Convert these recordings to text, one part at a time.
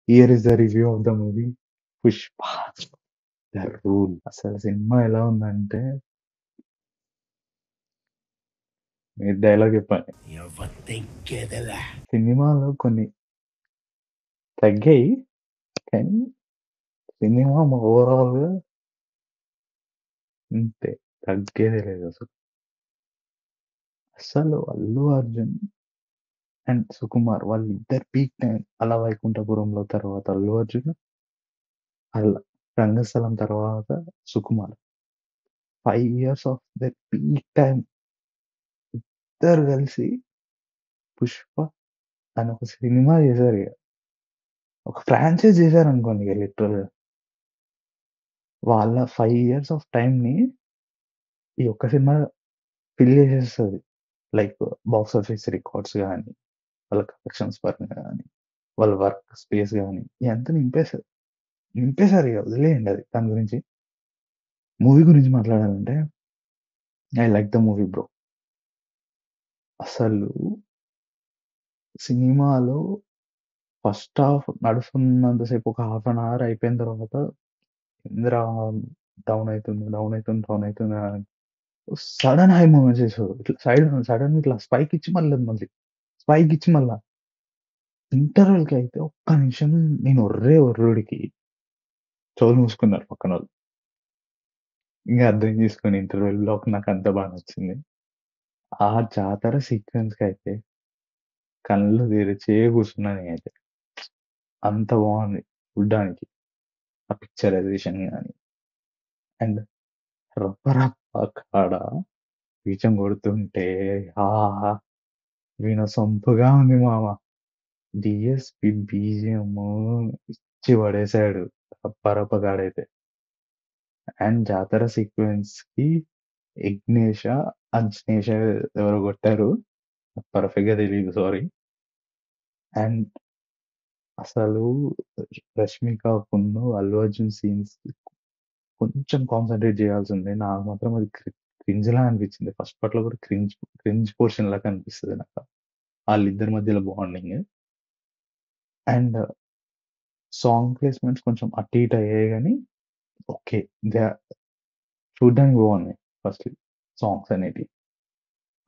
Here is the review of the movie 'Pushpa the rule'. అసలు cinema ఎలా ఉందంటే మీరు డైలాగ్ చెప్పండి. సినిమాలో కొన్ని తగ్గాయి. కానీ సినిమా ఓవరాల్‌గా అంతే. తగ్గేదే లేదసలు. అసలు 'అల్లు అర్జున్' అండ్ 'సుకుమార్' వాళ్ళిద్దరి పీక్ టైమ్ 'అల వైకుంఠపురంలో' తర్వాత 'అల్లు అర్జున్', 'రంగస్థలం' తర్వాత 'Sukumar'. 5 years of their peak time ఇద్దరు కలిసి 'పుష్ప' అని ఒక సినిమా చేశారిగ. ఒక ఫ్రాంచైజ్ చేశారనుకోండి ఇగ లిటరల్‌గా. వాళ్ళ 5 ఇయర్స్ ఆఫ్ టైమ్‌ని ఈ ఒక్క సినిమా ఫిల్ చేసేస్తది. లైక్ బాక్స్ ఆఫీస్ రికార్డ్స్ గాని, వాళ్ళ కలెక్షన్స్ పరంగా గాని, వాళ్ళ వర్క్ స్పేస్ గాని ఇయంతా నింపేస్తది. నింపేసారిగ వదిలేయండి అది దాని గురించి. మూవీ గురించి మాట్లాడాలంటే I like the movie bro. అసలు సినిమాలో ఫస్ట్ హాఫ్ నడుస్తున్నంత సేపు ఒక హాఫ్ అన్ అవర్ అయిపోయిన తర్వాత ఏందిరా డౌన్ అయితుంది, డౌన్ అయితుంది, డౌన్ అయితుంది అని సడెన్ హై మూవ్‌మెంట్స్ చేస్తరు. ఇట్లా సడెన్ ఇట్లా స్పైక్ ఇచ్చి మళ్ళీ స్పైక్ ఇచ్చి మళ్ళా ఇంటర్వల్‌కి అయితే ఒక్క నిమిషం నేను ఒర్రే ఒర్రుడికి చెవులు మూసుకున్నారు పక్కనోళ్ళు. ఇంగ అర్థం చేసుకోండి ఇంటర్వెల్ బ్లాక్ నాకంత బాగా నచ్చింది. ఆ జాతర సీక్వెన్స్‌కైతే కళ్ళు తెరిచే కూర్చున్నా నేనైతే. అంత బావుంది చూడ్డానికి. ఆ పిక్చరైజేషన్ గాని అండ్ 'రప్పరప్ప' కాడ బీజం కొడుతుంటే ఆహా! వినసొంపుగా ఉంది మామ. డీఎస్‌పీ బీజీఎమ్ ఇచ్చి పడేసాడు 'రప్పరప్ప' కాడైతే. అండ్ జాతర సీక్వెన్స్‌కి 'యజ్ఞేష', 'అంజనేష' ఎవరో కొట్టారు. నాకు పర్ఫెక్ట్‌గా తెలీదు సారీ. అండ్ అసలు 'రష్మిక'కున్ను 'అల్లు అర్జున్' సీన్స్‌కి కొంచెం కాన్సంట్రేట్ చేయాల్సింది. నాకు మాత్రం అది క్రింజ్‌లా అనిపించింది. ఫస్ట్ పార్ట్‌లో కూడా క్రింజ్ పోర్షన్ లాగా అనిపిస్తది నాకు. ఆళ్ళిద్దరి మధ్యలో బాండింగ్. అండ్ సాంగ్ ప్లేస్‌మెంట్స్ కొంచెం అటు ఇటు అయ్యాయి గానీ ఓకే. దే చూడ్డానికి బాగున్నాయి ఫస్ట్‌వి సాంగ్స్ అనేటివి.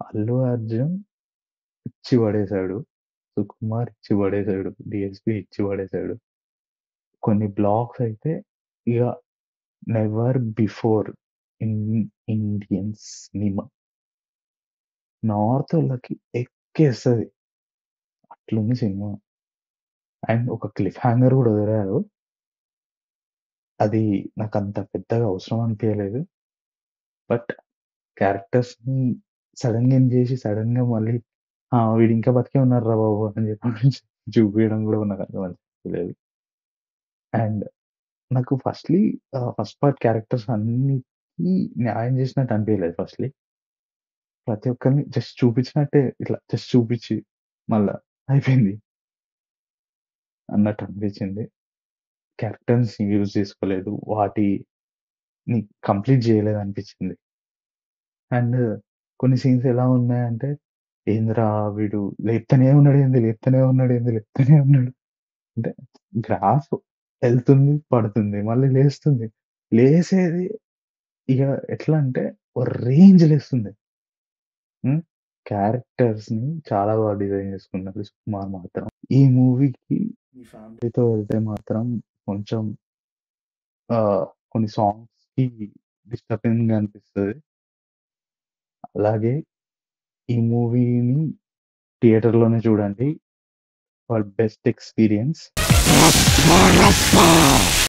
'అల్లు అర్జున్' ఇచ్చి పడేసాడు. 'సుకుమార్' ఇచ్చి పడేసాడు. 'డీఎస్‌పీ' ఇచ్చి పడేసాడు. కొన్ని బ్లాక్స్ అయితే ఇగ never before in Indian cinema. నార్తోళ్ళకి ఎక్కేస్తది. అట్లుంది సినిమా. అండ్ ఒక క్లిఫ్ హ్యాంగర్ గూడా వదిలారు. అది నాకంత పెద్దగా అవసరం అనిపియలేదు. బట్ క్యారెక్టర్స్‌ని సడెన్‌గా ఎండ్ జేసి సడెన్‌గా మళ్ళీ ఆ! వీడింకా బతికే ఉన్నాడురా బాబు అని చెప్పి చూపియడం గూడా నాకంత నచ్చలేదు. అండ్ నాకు ఫస్ట్ పార్ట్ క్యారెక్టర్స్ అన్నిటికి న్యాయం చేసినట్టు అనిపియలేదు ఫస్ట్‌లీ. ప్రతి ఒక్కరిని జస్ట్ చూపించినట్టే ఇట్లా జస్ట్ చూపించి మళ్ళా అయిపోయింది అన్నట్టు అనిపించింది. క్యారెక్టర్స్‌ని యూజ్ చేసుకోలేదు. వాటిని కంప్లీట్ చేయలేదనిపించింది. అండ్ కొన్ని సీన్స్ ఎలా ఉన్నాయంటే, ఏందిరా వీడు లేపుతూనే ఉన్నాడు. అంటే గ్రాఫ్ ఎళ్తుంది, పడుతుంది, మళ్ళీ లేస్తుంది. లేసేది ఇగ ఎట్లా అంటే ఓ రేంజ్ లేస్తుంది. హ్మ్. క్యారెక్టర్స్‌ని చాలా బాగా డిజైన్ చేసుకున్నారు సుకుమార్ మాత్రం. ఈ మూవీకి మీ ఫ్యామిలీతో వెళ్తే మాత్రం కొంచెం కొన్ని సాంగ్స్‌కి డిస్టర్బింగ్‌గా అనిపిస్తది. అలాగే ఈ మూవీని థియేటర్‌లోనే చూడండి. For best experience.